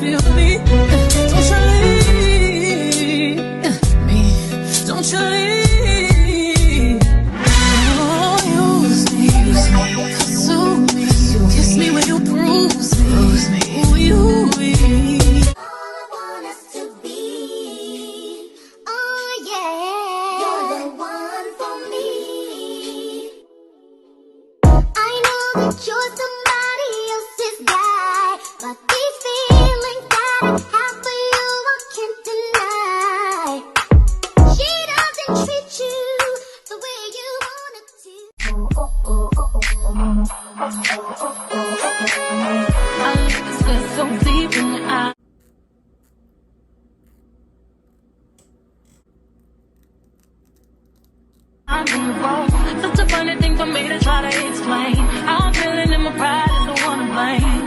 feel me. Don't you leave me. Don't you leave. Oh, use me, consume me. Kiss me when you bruise me. Ooh, you. You're somebody else's guy, but these feelings that I have for you I can't deny. She doesn't treat you the way you want it to. I look so deep in your eyes. I'm being wrong. Such a funny thing for me to try to explain. I'm feeling in my pride is the one to blame.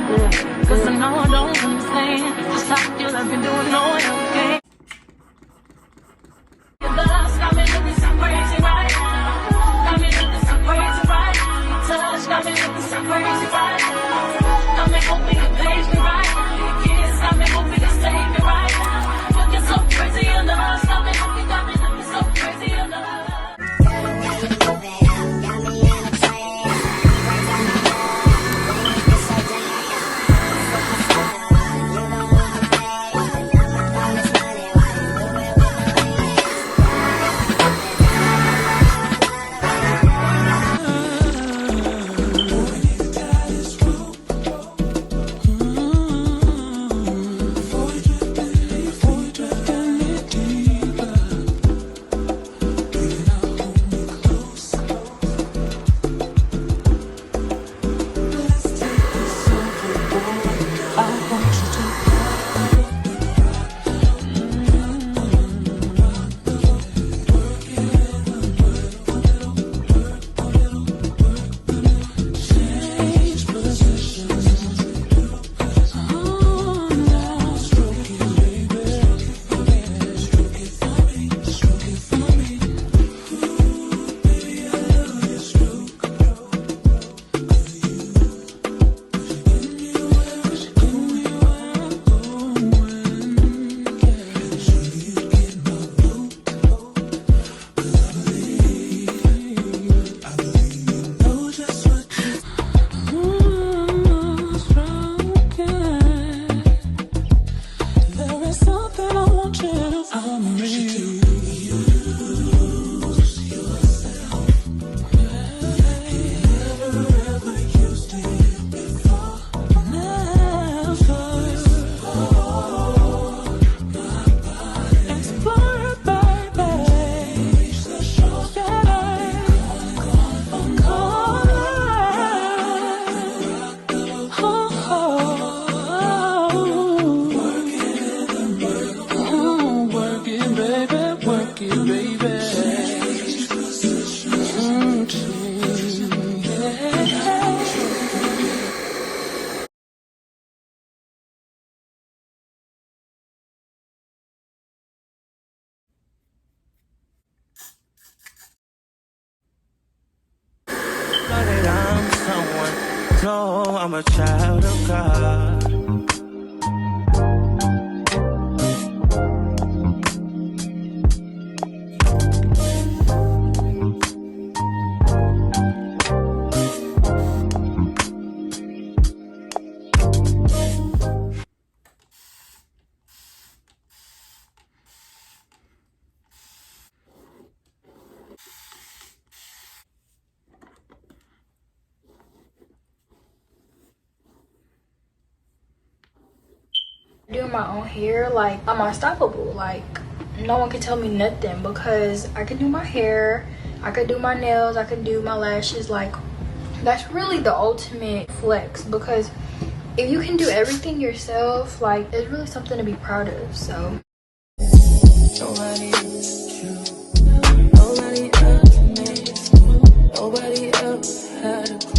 Cause I know I don't understand just how you love me doing no one else can. Your love's got me looking so crazy right now. Got me looking so crazy right now. Your touch got me looking so crazy right now. Got me hoping you page me right now. Your kiss got me hoping you save me right now. Looking so crazy your love. Got me looking so crazy your love. No, I'm a child of God. Doing my own hair, like, I'm unstoppable. Like, no one can tell me nothing because I can do my hair, I can do my nails, I can do my lashes. Like, that's really the ultimate flex, because if you can do everything yourself, like, it's really something to be proud of. So Nobody else you. Nobody else makes me. Nobody else had a clue.